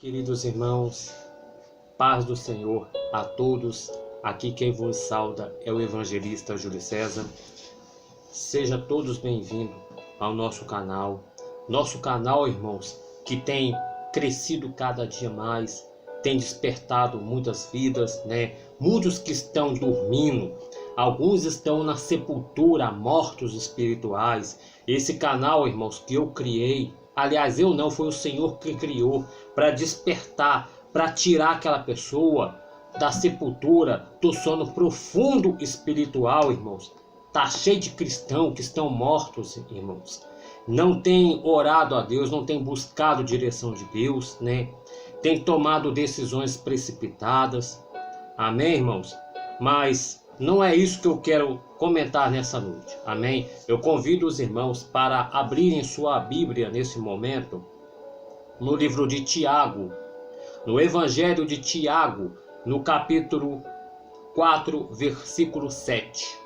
Queridos irmãos, paz do Senhor a todos. Aqui quem vos sauda é o evangelista Júlio César. Sejam todos bem-vindos ao nosso canal. Nosso canal, irmãos, que tem crescido cada dia mais, tem despertado muitas vidas, né? Muitos que estão dormindo, alguns estão na sepultura, mortos espirituais. Esse canal, irmãos, que eu criei, aliás, eu não, foi o Senhor que criou, para despertar, para tirar aquela pessoa da sepultura, do sono profundo espiritual, irmãos. Tá cheio de cristãos que estão mortos, irmãos. Não tem orado a Deus, não tem buscado direção de Deus, né? Tem tomado decisões precipitadas. Amém, irmãos? Mas não é isso que eu quero comentar nessa noite. Amém? Eu convido os irmãos para abrirem sua Bíblia nesse momento, no livro de Tiago, no Evangelho de Tiago, no capítulo 4, versículo 7.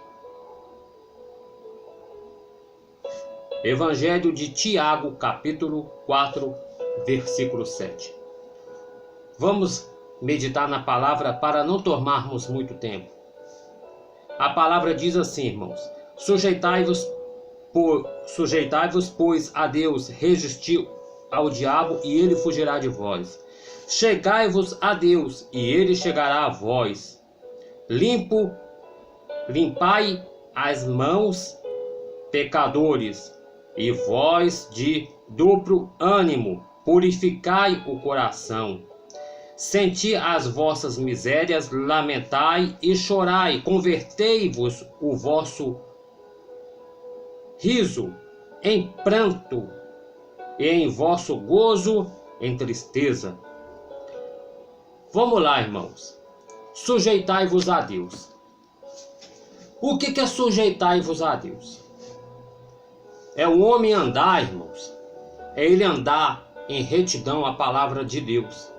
Evangelho de Tiago, capítulo 4, versículo 7. Vamos meditar na palavra para não tomarmos muito tempo. A palavra diz assim, irmãos: Sujeitai-vos, pois, a Deus, resistiu ao diabo e ele fugirá de vós. Chegai-vos a Deus e ele chegará a vós. Limpai as mãos, pecadores, e vós de duplo ânimo, purificai o coração. Senti as vossas misérias, lamentai e chorai, convertei-vos o vosso riso em pranto, e em vosso gozo em tristeza. Vamos lá, irmãos. Sujeitai-vos a Deus. O que é sujeitai-vos a Deus? É o homem andar, irmãos. É ele andar em retidão à palavra de Deus.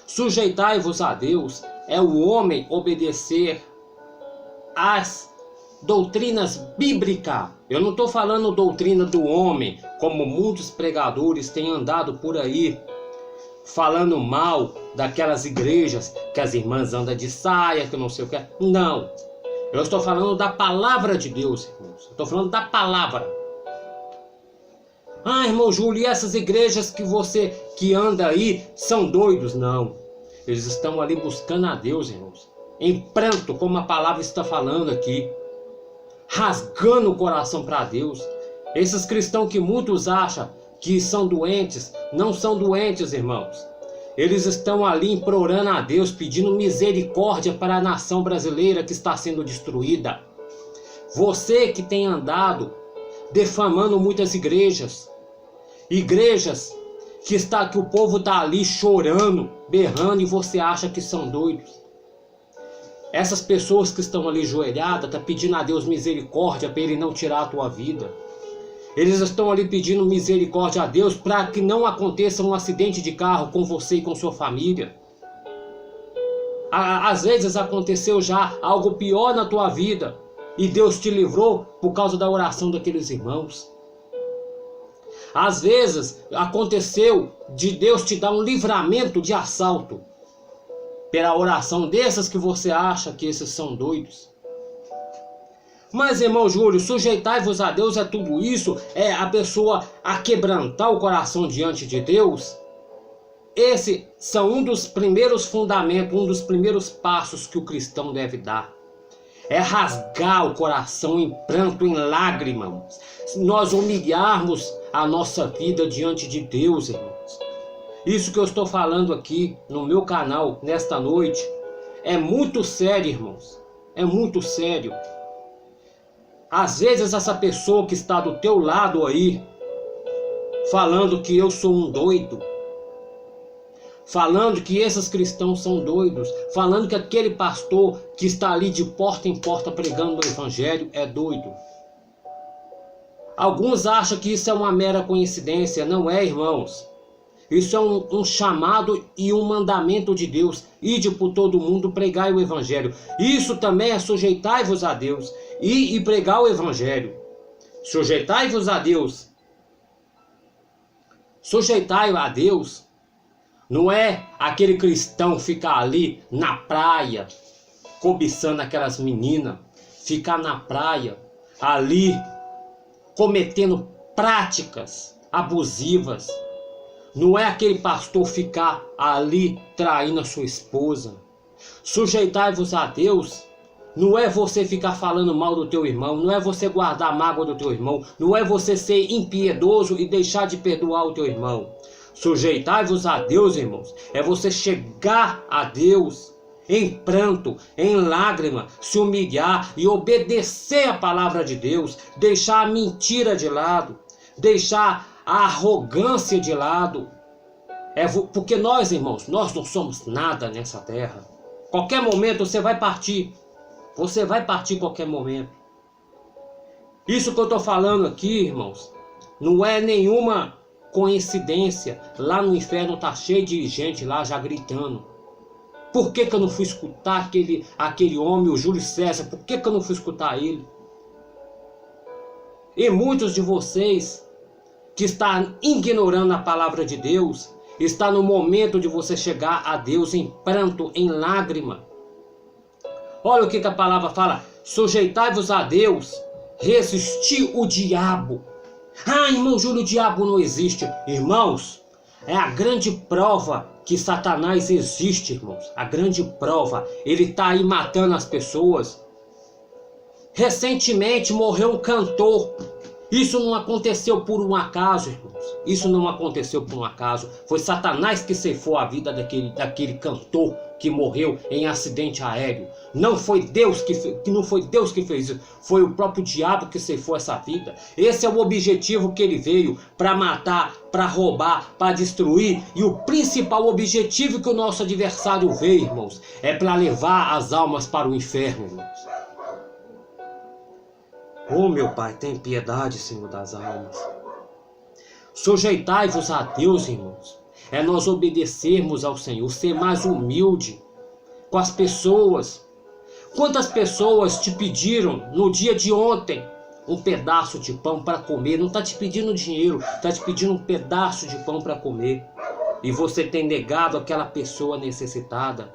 Sujeitai-vos a Deus é o homem obedecer às doutrinas bíblicas. Eu não estou falando doutrina do homem, como muitos pregadores têm andado por aí, falando mal daquelas igrejas que as irmãs andam de saia, que não sei o que. Não. Eu estou falando da palavra de Deus, irmãos. Eu estou falando da palavra. Ah, irmão Júlio, e essas igrejas que você que anda aí são doidos? Não. Eles estão ali buscando a Deus, irmãos. Em pranto, como a palavra está falando aqui. Rasgando o coração para Deus. Esses cristãos que muitos acham que são doentes, não são doentes, irmãos. Eles estão ali implorando a Deus, pedindo misericórdia para a nação brasileira que está sendo destruída. Você que tem andado defamando muitas igrejas que o povo está ali chorando, berrando, e você acha que são doidos. Essas pessoas que estão ali joelhadas, estão pedindo a Deus misericórdia para Ele não tirar a tua vida. Eles estão ali pedindo misericórdia a Deus para que não aconteça um acidente de carro com você e com sua família. Às vezes aconteceu já algo pior na tua vida e Deus te livrou por causa da oração daqueles irmãos. Às vezes aconteceu de Deus te dar um livramento de assalto pela oração desses que você acha que esses são doidos. Mas, irmão Júlio, sujeitai-vos a Deus é tudo isso? É a pessoa a quebrantar o coração diante de Deus? Esses são um dos primeiros fundamentos, um dos primeiros passos que o cristão deve dar. É rasgar o coração em pranto, em lágrimas. Nós humilharmos a nossa vida diante de Deus, irmãos. Isso que eu estou falando aqui no meu canal nesta noite é muito sério, irmãos. É muito sério. Às vezes essa pessoa que está do teu lado aí, falando que eu sou um doido, falando que esses cristãos são doidos, falando que aquele pastor que está ali de porta em porta pregando o evangelho é doido. Alguns acham que isso é uma mera coincidência. Não é, irmãos. Isso é um chamado e um mandamento de Deus. Ide por todo mundo, pregai o evangelho. Isso também é sujeitai-vos a Deus e pregar o evangelho. Sujeitai-vos a Deus. Sujeitai a Deus Não é aquele cristão ficar ali na praia, cobiçando aquelas meninas, ficar na praia, ali, cometendo práticas abusivas. Não é aquele pastor ficar ali traindo a sua esposa. Sujeitai-vos a Deus. Não é você ficar falando mal do teu irmão, não é você guardar a mágoa do teu irmão, não é você ser impiedoso e deixar de perdoar o teu irmão. Sujeitai-vos a Deus, irmãos, é você chegar a Deus em pranto, em lágrima, se humilhar e obedecer a palavra de Deus, deixar a mentira de lado, deixar a arrogância de lado. Porque nós, irmãos, nós não somos nada nessa terra. Qualquer momento você vai partir. Você vai partir em qualquer momento. Isso que eu estou falando aqui, irmãos, não é nenhuma coincidência. Lá no inferno está cheio de gente lá já gritando. Por que eu não fui escutar aquele homem, o Júlio César? Por que eu não fui escutar ele? E muitos de vocês que estão ignorando a palavra de Deus, está no momento de você chegar a Deus em pranto, em lágrima. Olha o que a palavra fala: sujeitai-vos a Deus, resisti o diabo. Ah, irmão Júlio, o diabo não existe. Irmãos, é a grande prova que Satanás existe, irmãos. A grande prova, ele está aí matando as pessoas. Recentemente morreu um cantor. Isso não aconteceu por um acaso, irmãos. Isso não aconteceu por um acaso. Foi Satanás que ceifou a vida daquele cantor que morreu em acidente aéreo. Não foi Deus não foi Deus que fez isso. Foi o próprio diabo que ceifou essa vida. Esse é o objetivo que ele veio, para matar, para roubar, para destruir. E o principal objetivo que o nosso adversário veio, irmãos, é para levar as almas para o inferno, irmãos. Oh, meu Pai, tem piedade, Senhor das almas. Sujeitai-vos a Deus, irmãos. É nós obedecermos ao Senhor, ser mais humilde com as pessoas. Quantas pessoas te pediram no dia de ontem um pedaço de pão para comer? Não está te pedindo dinheiro, está te pedindo um pedaço de pão para comer. E você tem negado aquela pessoa necessitada.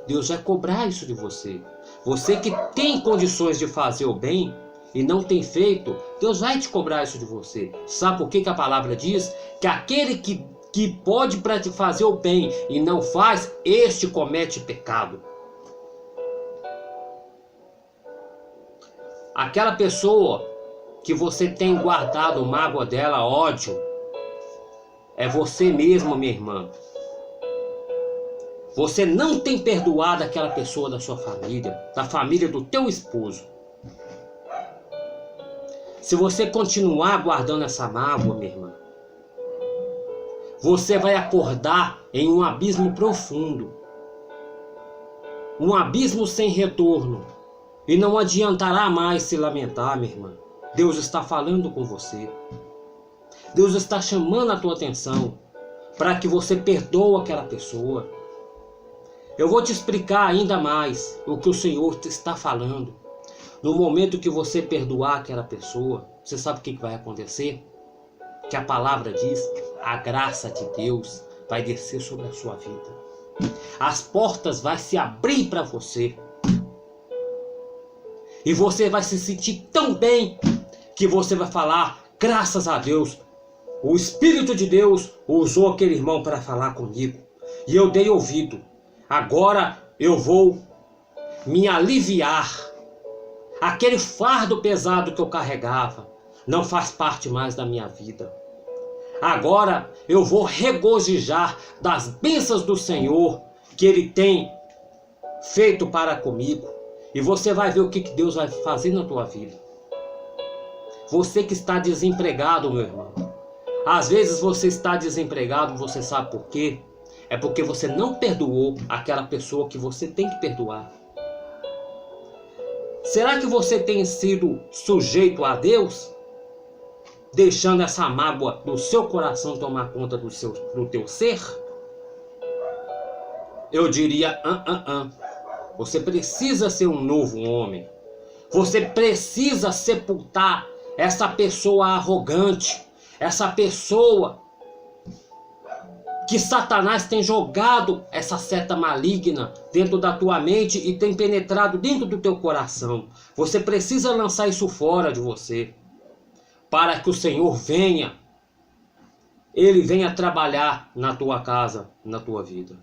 Deus vai cobrar isso de você. Você que tem condições de fazer o bem e não tem feito, Deus vai te cobrar isso de você. Sabe por que a palavra diz? Que aquele que pode fazer o bem e não faz, este comete pecado. Aquela pessoa que você tem guardado mágoa dela, ódio, é você mesmo, minha irmã. Você não tem perdoado aquela pessoa da sua família, da família do teu esposo. Se você continuar guardando essa mágoa, minha irmã, você vai acordar em um abismo profundo. Um abismo sem retorno. E não adiantará mais se lamentar, minha irmã. Deus está falando com você. Deus está chamando a tua atenção para que você perdoe aquela pessoa. Eu vou te explicar ainda mais o que o Senhor está falando. No momento que você perdoar aquela pessoa, você sabe o que vai acontecer? Que a palavra diz, a graça de Deus vai descer sobre a sua vida. As portas vão se abrir para você. E você vai se sentir tão bem que você vai falar, graças a Deus, o Espírito de Deus usou aquele irmão para falar comigo. E eu dei ouvido. Agora eu vou me aliviar. Aquele fardo pesado que eu carregava não faz parte mais da minha vida. Agora eu vou regozijar das bênçãos do Senhor que Ele tem feito para comigo. E você vai ver o que Deus vai fazer na tua vida. Você que está desempregado, meu irmão. Às vezes você está desempregado, você sabe por quê? É porque você não perdoou aquela pessoa que você tem que perdoar. Será que você tem sido sujeito a Deus? Deixando essa mágoa do seu coração tomar conta do teu ser? Eu diria, Você precisa ser um novo homem. Você precisa sepultar essa pessoa arrogante, essa pessoa que Satanás tem jogado essa seta maligna dentro da tua mente e tem penetrado dentro do teu coração. Você precisa lançar isso fora de você, para que o Senhor venha, Ele venha trabalhar na tua casa, na tua vida.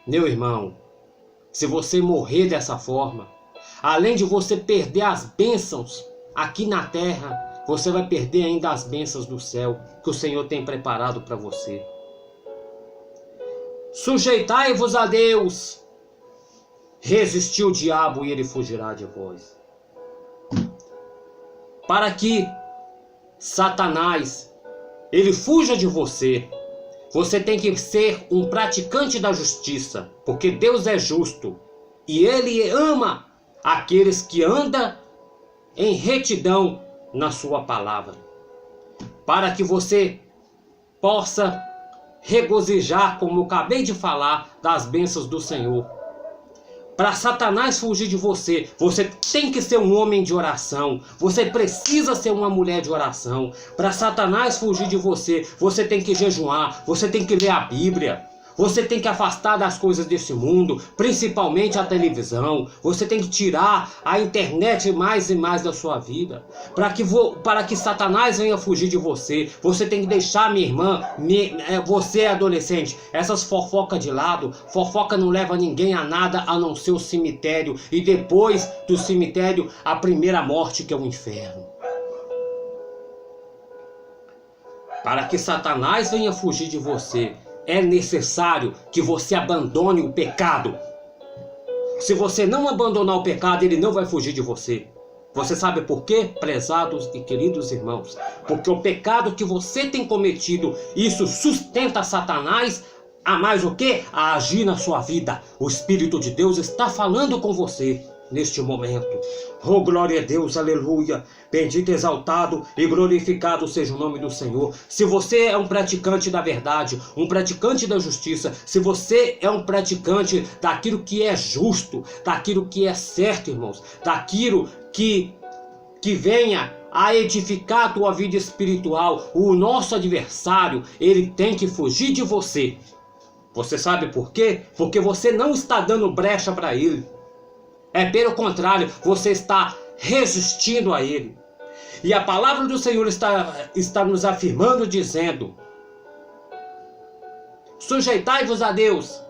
Meu irmão, se você morrer dessa forma, além de você perder as bênçãos aqui na terra, você vai perder ainda as bênçãos do céu que o Senhor tem preparado para você. Sujeitai-vos a Deus, resistiu o diabo e ele fugirá de vós. Para que Satanás, ele fuja de você, você tem que ser um praticante da justiça, porque Deus é justo e Ele ama aqueles que andam em retidão na sua palavra, para que você possa regozijar, como eu acabei de falar, das bênçãos do Senhor. Para Satanás fugir de você, você tem que ser um homem de oração. Você precisa ser uma mulher de oração. Para Satanás fugir de você, você tem que jejuar, você tem que ler a Bíblia. Você tem que afastar das coisas desse mundo, principalmente a televisão. Você tem que tirar a internet mais e mais da sua vida. Para que Satanás venha fugir de você, você tem que deixar, minha irmã, você é adolescente, essas fofocas de lado. Fofoca não leva ninguém a nada a não ser o cemitério. E depois do cemitério, a primeira morte, que é o inferno. Para que Satanás venha fugir de você, é necessário que você abandone o pecado. Se você não abandonar o pecado, ele não vai fugir de você. Você sabe por quê, prezados e queridos irmãos? Porque o pecado que você tem cometido, isso sustenta Satanás a mais o quê? A agir na sua vida. O Espírito de Deus está falando com você neste momento. Oh, glória a Deus, aleluia. Bendito, exaltado e glorificado seja o nome do Senhor. Se você é um praticante da verdade, um praticante da justiça, se você é um praticante daquilo que é justo, daquilo que é certo, irmãos, daquilo que venha a edificar a tua vida espiritual, o nosso adversário, ele tem que fugir de você. Você sabe por quê? Porque você não está dando brecha para ele. É pelo contrário, você está resistindo a ele. E a palavra do Senhor está nos afirmando, dizendo: sujeitai-vos a Deus,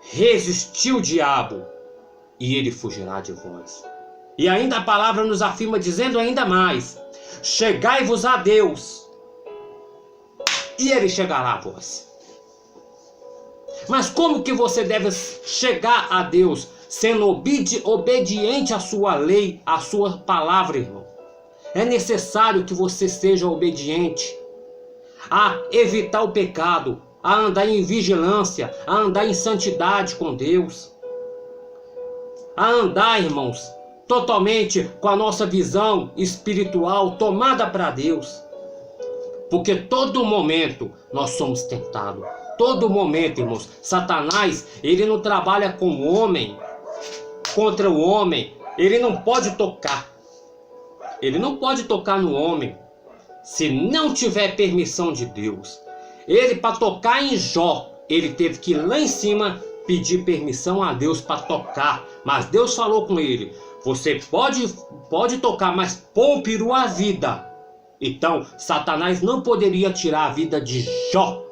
resisti o diabo, e ele fugirá de vós. E ainda a palavra nos afirma, dizendo ainda mais: chegai-vos a Deus, e ele chegará a vós. Mas como que você deve chegar a Deus? Sendo obediente à sua lei, à sua palavra, irmão. É necessário que você seja obediente a evitar o pecado, a andar em vigilância, a andar em santidade com Deus, a andar, irmãos, totalmente com a nossa visão espiritual tomada para Deus. Porque todo momento nós somos tentados. Todo momento, irmãos. Satanás, ele não trabalha com o homem, contra o homem. Ele não pode tocar. Ele não pode tocar no homem se não tiver permissão de Deus. Ele, para tocar em Jó, ele teve que ir lá em cima pedir permissão a Deus para tocar. Mas Deus falou com ele: você pode tocar, mas poupe a vida. Então, Satanás não poderia tirar a vida de Jó.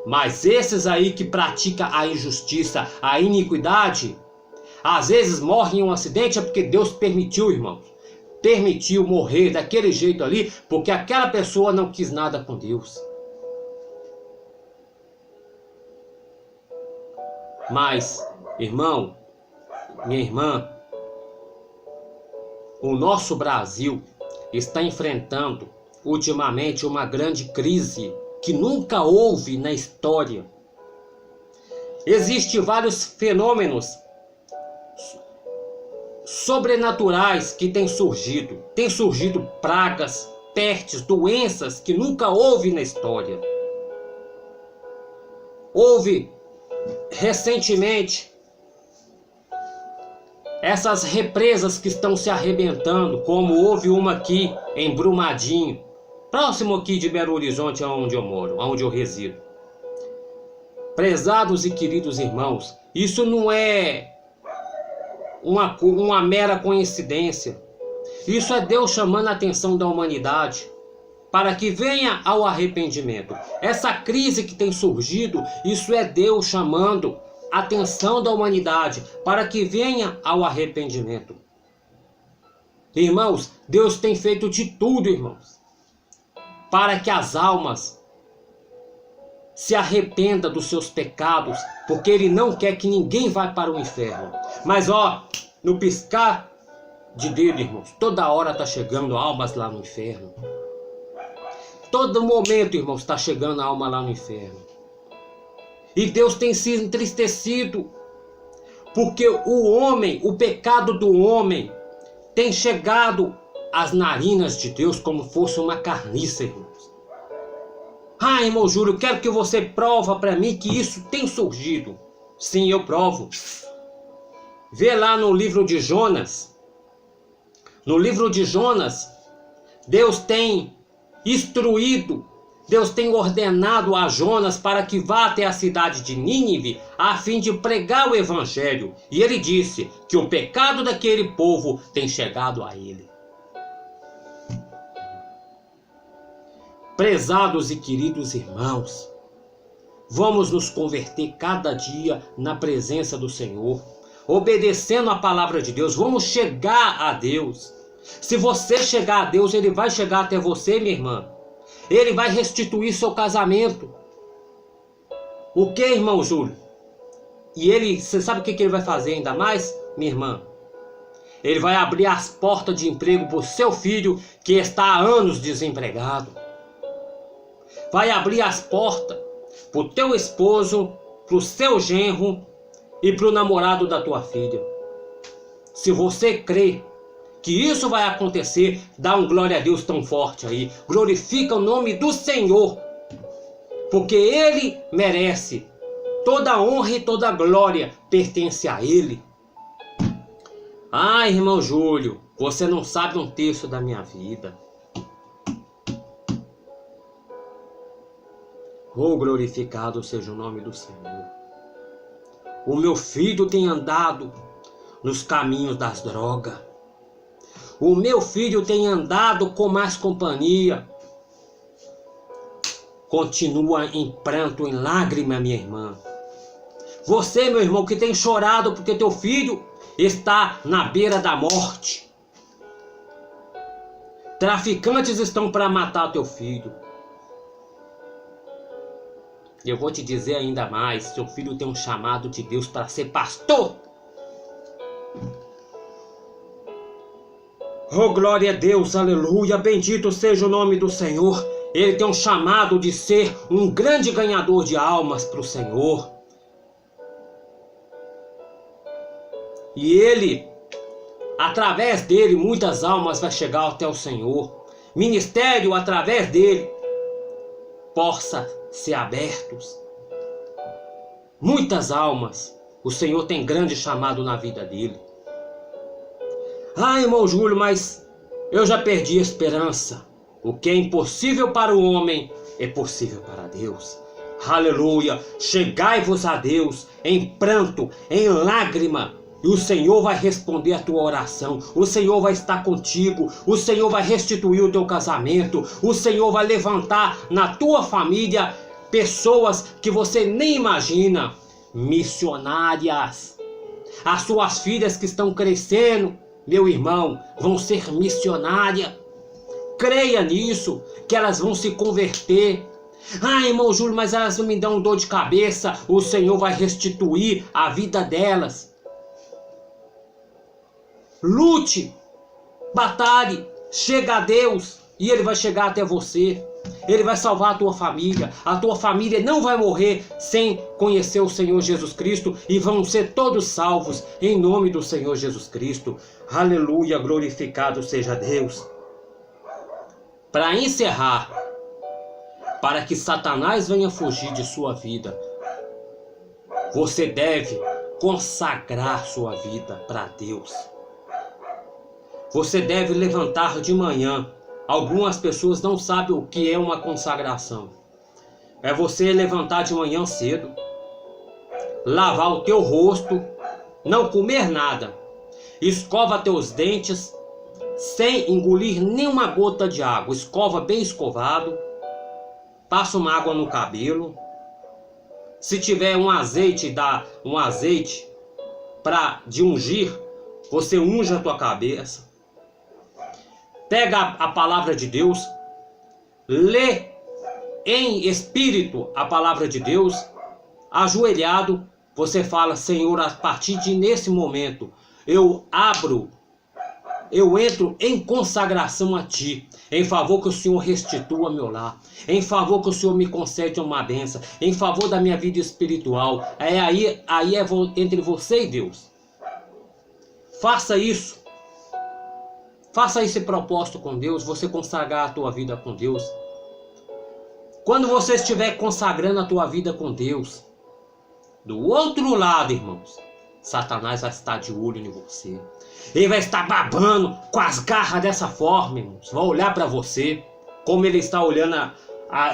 Mas esses aí que praticam a injustiça, a iniquidade, às vezes morrem em um acidente é porque Deus permitiu, irmãos. Permitiu morrer daquele jeito ali, porque aquela pessoa não quis nada com Deus. Mas, irmão, minha irmã, o nosso Brasil está enfrentando ultimamente uma grande crise que nunca houve na história. Existem vários fenômenos sobrenaturais que têm surgido. Tem surgido pragas, pestes, doenças que nunca houve na história. Houve recentemente essas represas que estão se arrebentando, como houve uma aqui em Brumadinho, próximo aqui de Belo Horizonte, onde eu moro, onde eu resido. Prezados e queridos irmãos, isso não é uma mera coincidência. Isso é Deus chamando a atenção da humanidade para que venha ao arrependimento. Essa crise que tem surgido, isso é Deus chamando a atenção da humanidade para que venha ao arrependimento. Irmãos, Deus tem feito de tudo, irmãos, para que as almas se arrependam dos seus pecados, porque Ele não quer que ninguém vá para o inferno. Mas no piscar de dedo, irmãos, toda hora está chegando almas lá no inferno. Todo momento, irmãos, está chegando a alma lá no inferno. E Deus tem se entristecido, porque o pecado do homem tem chegado às narinas de Deus como fosse uma carniça, irmãos. Irmão Júlio, quero que você prova para mim que isso tem surgido. Sim, eu provo. Vê lá no livro de Jonas. No livro de Jonas, Deus tem instruído, Deus tem ordenado a Jonas para que vá até a cidade de Nínive a fim de pregar o evangelho. E ele disse que o pecado daquele povo tem chegado a ele. Prezados e queridos irmãos, vamos nos converter cada dia na presença do Senhor, obedecendo a palavra de Deus. Vamos chegar a Deus. Se você chegar a Deus, Ele vai chegar até você, minha irmã. Ele vai restituir seu casamento. O que, irmão Júlio? E você sabe o que Ele vai fazer ainda mais, minha irmã? Ele vai abrir as portas de emprego para o seu filho que está há anos desempregado. Vai abrir as portas para o teu esposo, para o seu genro e para o namorado da tua filha. Se você crê que isso vai acontecer, dá um glória a Deus tão forte aí. Glorifica o nome do Senhor, porque Ele merece. Toda honra e toda glória pertence a Ele. Irmão Júlio, você não sabe um terço da minha vida. Glorificado seja o nome do Senhor. O meu filho tem andado nos caminhos das drogas. O meu filho tem andado com mais companhia. Continua em pranto, em lágrima, minha irmã. Você, meu irmão, que tem chorado porque teu filho está na beira da morte. Traficantes estão para matar teu filho. E eu vou te dizer ainda mais, seu filho tem um chamado de Deus para ser pastor. Glória a Deus, aleluia, bendito seja o nome do Senhor. Ele tem um chamado de ser um grande ganhador de almas para o Senhor. E ele, através dele, muitas almas vão chegar até o Senhor. Ministério, através dele, possa ser abertos. Muitas almas, o Senhor tem grande chamado na vida dele. Irmão Júlio, mas eu já perdi a esperança. O que é impossível para o homem é possível para Deus. Aleluia! Chegai-vos a Deus em pranto, em lágrima, e o Senhor vai responder a tua oração. O Senhor vai estar contigo. O Senhor vai restituir o teu casamento. O Senhor vai levantar na tua família pessoas que você nem imagina. Missionárias. As suas filhas que estão crescendo, meu irmão, vão ser missionárias. Creia nisso, que elas vão se converter. Irmão Júlio, mas elas me dão dor de cabeça. O Senhor vai restituir a vida delas. Lute, batalhe, chega a Deus e Ele vai chegar até você. Ele vai salvar a tua família. A tua família não vai morrer sem conhecer o Senhor Jesus Cristo e vão ser todos salvos em nome do Senhor Jesus Cristo. Aleluia, glorificado seja Deus. Para encerrar, para que Satanás venha fugir de sua vida, você deve consagrar sua vida para Deus. Você deve levantar de manhã, algumas pessoas não sabem o que é uma consagração. É você levantar de manhã cedo, lavar o teu rosto, não comer nada, escova teus dentes, sem engolir nenhuma gota de água, escova bem escovado, passa uma água no cabelo. Se tiver um azeite, dá um azeite de ungir, você unge a tua cabeça. Pega a palavra de Deus, lê em espírito a palavra de Deus, ajoelhado, você fala: Senhor, a partir de nesse momento, eu entro em consagração a Ti, em favor que o Senhor restitua meu lar, em favor que o Senhor me concede uma bênção, em favor da minha vida espiritual. Aí é entre você e Deus. Faça isso. Faça esse propósito com Deus, você consagrar a tua vida com Deus. Quando você estiver consagrando a tua vida com Deus, do outro lado, irmãos, Satanás vai estar de olho em você. Ele vai estar babando com as garras dessa forma, irmãos. Vai olhar para você como ele está olhando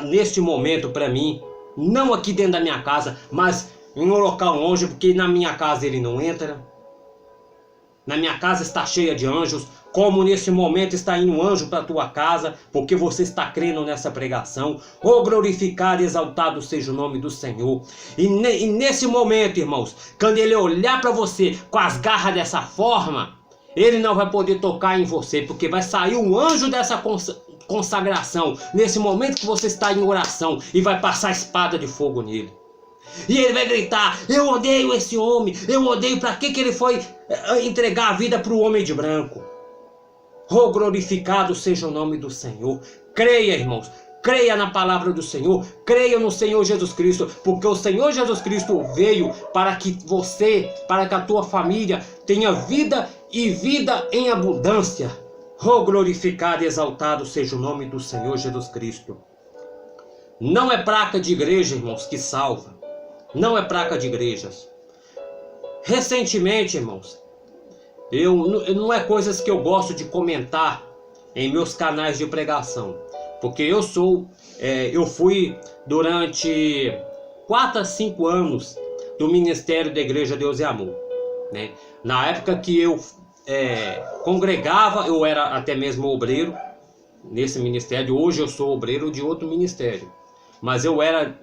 neste momento para mim. Não aqui dentro da minha casa, mas em um local longe, porque na minha casa ele não entra. Na minha casa está cheia de anjos, como nesse momento está indo um anjo para a tua casa, porque você está crendo nessa pregação. Oh, glorificado e exaltado seja o nome do Senhor. E nesse momento, irmãos, quando ele olhar para você com as garras dessa forma, ele não vai poder tocar em você, porque vai sair um anjo dessa consagração, nesse momento que você está em oração, e vai passar a espada de fogo nele. E ele vai gritar: eu odeio esse homem, eu odeio. Para que ele foi entregar a vida para o homem de branco? Oh, glorificado seja o nome do Senhor. Creia, irmãos, creia na palavra do Senhor, creia no Senhor Jesus Cristo, porque o Senhor Jesus Cristo veio para que você, para que a tua família tenha vida e vida em abundância. Oh, glorificado e exaltado seja o nome do Senhor Jesus Cristo. Não é placa de igreja, irmãos, que salva. Não é placa de igrejas. Recentemente, irmãos, não é coisas que eu gosto de comentar em meus canais de pregação, porque eu fui durante 4 a 5 anos do Ministério da Igreja Deus e Amor, né? Na época que eu congregava, eu era até mesmo obreiro nesse ministério. Hoje eu sou obreiro de outro ministério, mas eu era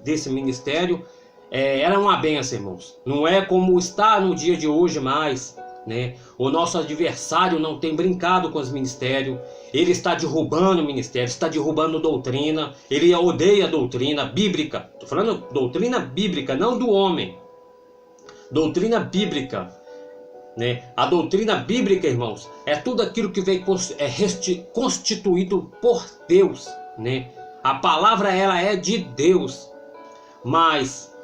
desse ministério. Era uma benção, irmãos. Não é como está no dia de hoje mais, né? O nosso adversário não tem brincado com os ministérios. Ele está derrubando o ministério, está derrubando doutrina. Ele odeia a doutrina bíblica. Estou falando doutrina bíblica, não do homem. Doutrina bíblica, né? A doutrina bíblica, irmãos, é tudo aquilo que vem constituído por Deus, né? A palavra, ela é de Deus. Mas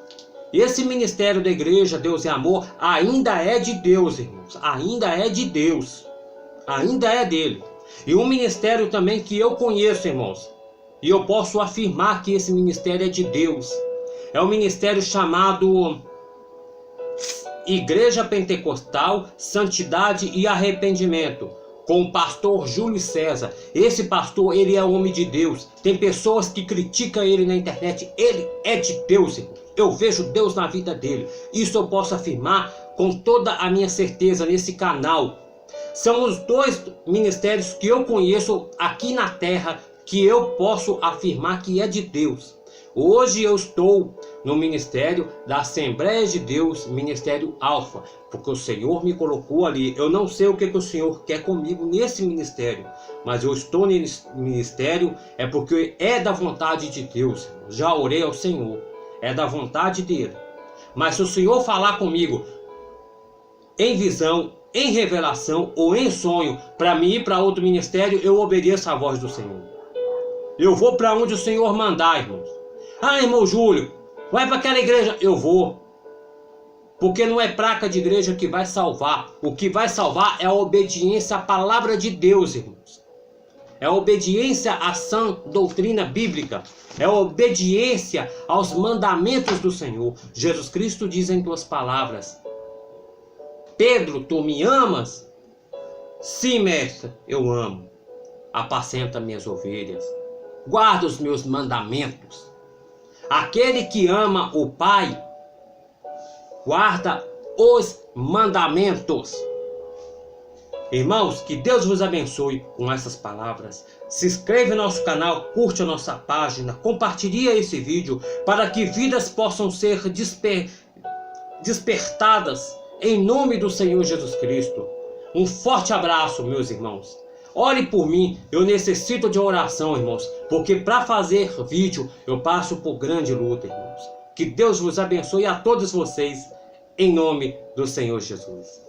esse ministério da igreja Deus e Amor ainda é de Deus, irmãos. Ainda é de Deus. Ainda é dele. E um ministério também que eu conheço, irmãos, e eu posso afirmar que esse ministério é de Deus, é o ministério chamado Igreja Pentecostal, Santidade e Arrependimento, com o pastor Júlio César. Esse pastor, ele é homem de Deus. Tem pessoas que criticam ele na internet. Ele é de Deus, irmão. Eu vejo Deus na vida dele. Isso eu posso afirmar com toda a minha certeza nesse canal. São os 2 ministérios que eu conheço aqui na terra que eu posso afirmar que é de Deus. Hoje eu estou no ministério da Assembleia de Deus, Ministério Alfa, porque o Senhor me colocou ali. Eu não sei o que o Senhor quer comigo nesse ministério, mas eu estou nesse ministério porque é da vontade de Deus. Já orei ao Senhor, é da vontade dele. Mas se o Senhor falar comigo em visão, em revelação ou em sonho, para mim ir para outro ministério, eu obedeço à voz do Senhor. Eu vou para onde o Senhor mandar, irmãos. Ah, irmão Júlio, vai para aquela igreja. Eu vou. Porque não é placa de igreja que vai salvar. O que vai salvar é a obediência à palavra de Deus, irmãos. É a obediência à sã doutrina bíblica. É a obediência aos mandamentos do Senhor. Jesus Cristo diz em tuas palavras: Pedro, tu me amas? Sim, mestre, eu amo. apacenta minhas ovelhas, guarda os meus mandamentos. Aquele que ama o Pai, guarda os mandamentos. Irmãos, que Deus vos abençoe com essas palavras. Se inscreve no nosso canal, curte a nossa página, compartilhe esse vídeo para que vidas possam ser despertadas em nome do Senhor Jesus Cristo. Um forte abraço, meus irmãos. Ore por mim, eu necessito de oração, irmãos, porque para fazer vídeo eu passo por grande luta, irmãos. Que Deus vos abençoe a todos vocês, em nome do Senhor Jesus.